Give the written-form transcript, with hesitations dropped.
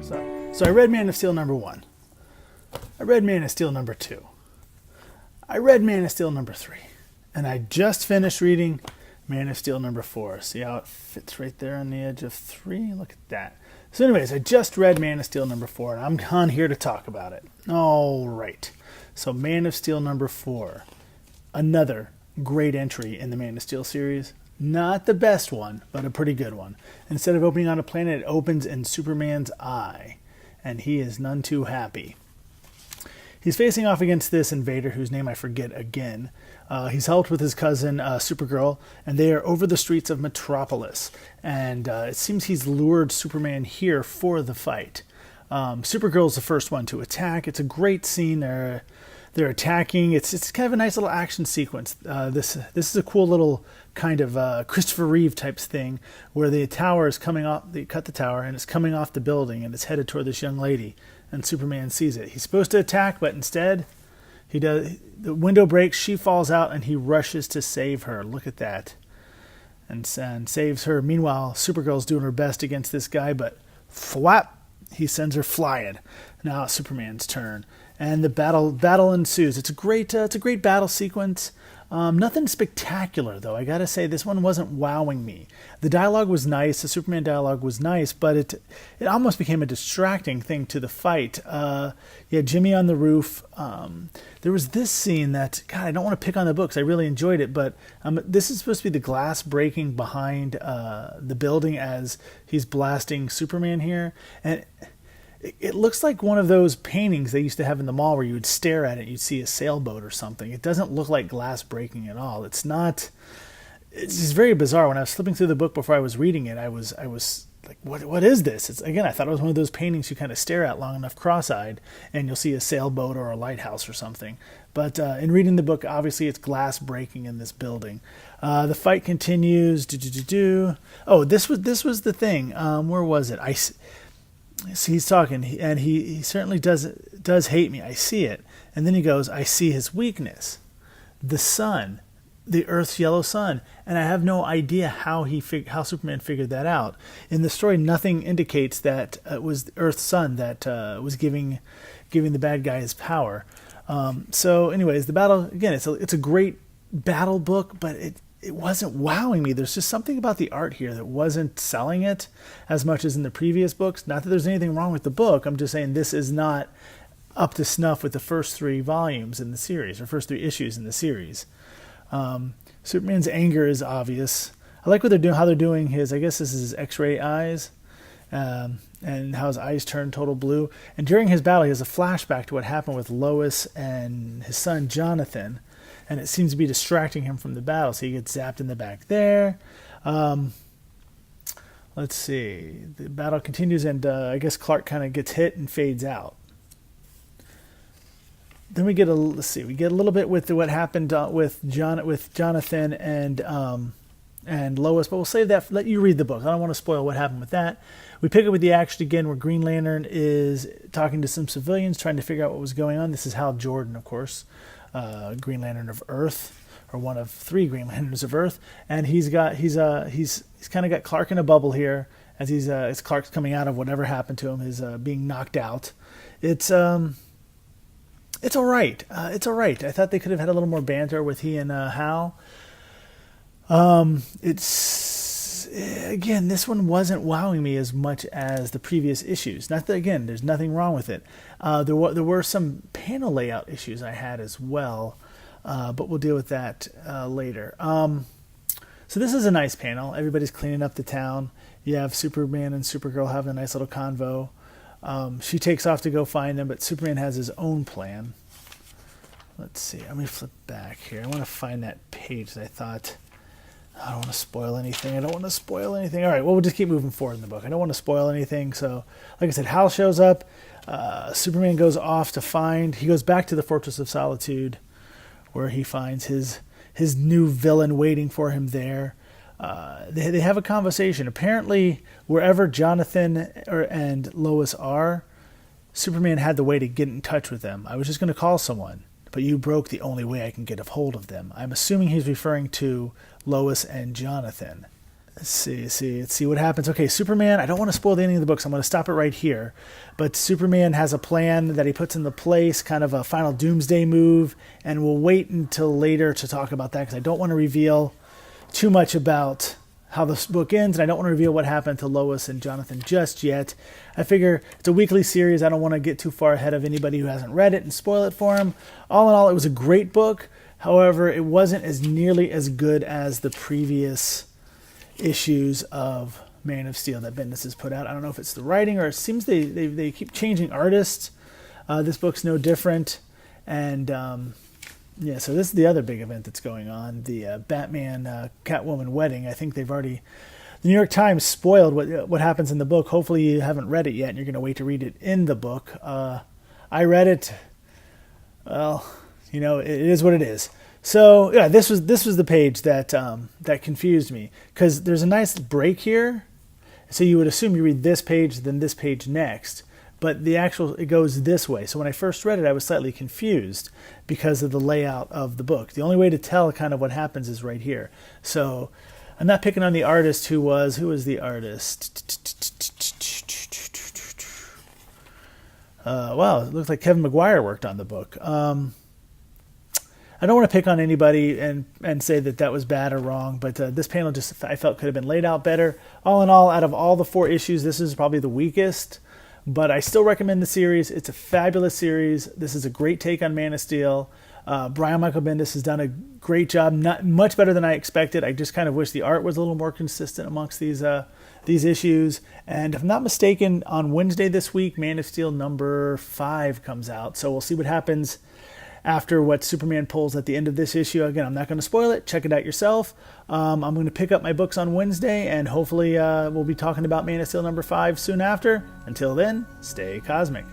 So I read Man of Steel number 1. I read Man of Steel number 2. I read Man of Steel number 3. And I just finished reading Man of Steel number 4. See how it fits right there on the edge of 3? Look at that. So anyways, I just read Man of Steel number 4, and I'm on here to talk about it. All right. So Man of Steel number 4. Another great entry in the Man of Steel series. Not the best one, but a pretty good one. Instead of opening on a planet, it opens in Superman's eye, and he is none too happy. He's facing off against this invader whose name I forget again. He's helped with his cousin, Supergirl, and they are over the streets of Metropolis. And it seems he's lured Superman here for the fight. Supergirl's the first one to attack. It's a great scene. They're attacking. It's kind of a nice little action sequence. This is a cool little kind of Christopher Reeve types thing where the tower is coming off. They cut the tower and it's coming off the building and it's headed toward this young lady. And Superman sees it. He's supposed to attack, but instead he does. The window breaks. She falls out, and he rushes to save her. Look at that, and saves her. Meanwhile, Supergirl's doing her best against this guy, but flap, he sends her flying. Now it's Superman's turn. And the battle ensues. It's a great battle sequence. Nothing spectacular, though. I gotta say, this one wasn't wowing me. The dialogue was nice. The Superman dialogue was nice, but it almost became a distracting thing to the fight. Jimmy on the roof. There was this scene that, God, I don't want to pick on the books. I really enjoyed it, but this is supposed to be the glass breaking behind the building as he's blasting Superman here, and it looks like one of those paintings they used to have in the mall where you would stare at it, you'd see a sailboat or something. It doesn't look like glass breaking at all. It's just very bizarre. When I was flipping through the book before I was reading it, I was like, what is this? I thought it was one of those paintings you kind of stare at long enough cross-eyed and you'll see a sailboat or a lighthouse or something. But in reading the book, obviously it's glass breaking in this building. The fight continues. Oh, this was the thing. Where was it? So he's talking, and he certainly does hate me. I see it. And then he goes, I see his weakness. The sun, the Earth's yellow sun. And I have no idea how Superman figured that out. In the story, nothing indicates that it was the Earth's sun that was giving the bad guy his power. So anyways, the battle, again, it's a great battle book, but it wasn't wowing me. There's just something about the art here that wasn't selling it as much as in the previous books. Not that there's anything wrong with the book. I'm just saying this is not up to snuff with the first 3 volumes in the series, or first 3 issues in the series. Superman's anger is obvious. I like what they're doing, how they're doing his, I guess this is his X-ray eyes, and how his eyes turn total blue. And during his battle, he has a flashback to what happened with Lois and his son Jonathan. And it seems to be distracting him from the battle. So he gets zapped in the back there. Let's see. The battle continues, and I guess Clark kind of gets hit and fades out. Then we get a little bit with what happened with Jonathan and Lois, but we'll save that. Let you read the book. I don't want to spoil what happened with that. We pick up with the action again, where Green Lantern is talking to some civilians, trying to figure out what was going on. This is Hal Jordan, of course. Green Lantern of Earth, or one of 3 Green Lanterns of Earth, and he's kind of got Clark in a bubble here as Clark's coming out of whatever happened to him, his being knocked out. It's all right. It's all right. I thought they could have had a little more banter with he and Hal. Again, this one wasn't wowing me as much as the previous issues. Not that, again, there's nothing wrong with it. There were some panel layout issues I had as well, but we'll deal with that later. So this is a nice panel. Everybody's cleaning up the town. You have Superman and Supergirl having a nice little convo. She takes off to go find them, but Superman has his own plan. Let's see. Let me flip back here. I want to find that page that I thought... I don't want to spoil anything. All right, well, we'll just keep moving forward in the book. I don't want to spoil anything. So, like I said, Hal shows up. Superman goes off he goes back to the Fortress of Solitude, where he finds his new villain waiting for him there. They have a conversation. Apparently, wherever Jonathan and Lois are, Superman had the way to get in touch with them. I was just going to call someone, but you broke the only way I can get a hold of them. I'm assuming he's referring to Lois and Jonathan. Let's see what happens. Okay, Superman, I don't want to spoil the ending of the book, so I'm going to stop it right here. But Superman has a plan that he puts into place, kind of a final doomsday move, and we'll wait until later to talk about that, because I don't want to reveal too much about how this book ends, and I don't want to reveal what happened to Lois and Jonathan just yet. I figure it's a weekly series. I don't want to get too far ahead of anybody who hasn't read it and spoil it for them. All in all, it was a great book. However, it wasn't as nearly as good as the previous issues of Man of Steel that Bendis has put out. I don't know if it's the writing, or it seems they keep changing artists. This book's no different. And yeah, so this is the other big event that's going on, the Batman Catwoman wedding. I think they've already, the New York Times spoiled what happens in the book. Hopefully you haven't read it yet and you're going to wait to read it in the book. I read it. Well, you know, it is what it is. So yeah, this was the page that that confused me, because there's a nice break here. So you would assume you read this page, then this page next, but it goes this way. So when I first read it, I was slightly confused because of the layout of the book. The only way to tell kind of what happens is right here. So I'm not picking on the artist who was the artist? Wow, it looks like Kevin Maguire worked on the book. I don't want to pick on anybody and say that was bad or wrong, but this panel just, I felt, could have been laid out better. All in all, out of all the 4 issues, this is probably the weakest, but I still recommend the series. It's a fabulous series. This is a great take on Man of Steel. Brian Michael Bendis has done a great job, not much better than I expected. I just kind of wish the art was a little more consistent amongst these issues. And if I'm not mistaken, on Wednesday this week, Man of Steel number 5 comes out. So we'll see what happens after what Superman pulls at the end of this issue. Again, I'm not going to spoil it. Check it out yourself. I'm going to pick up my books on Wednesday, and hopefully we'll be talking about Man of Steel number 5 soon after. Until then, stay cosmic.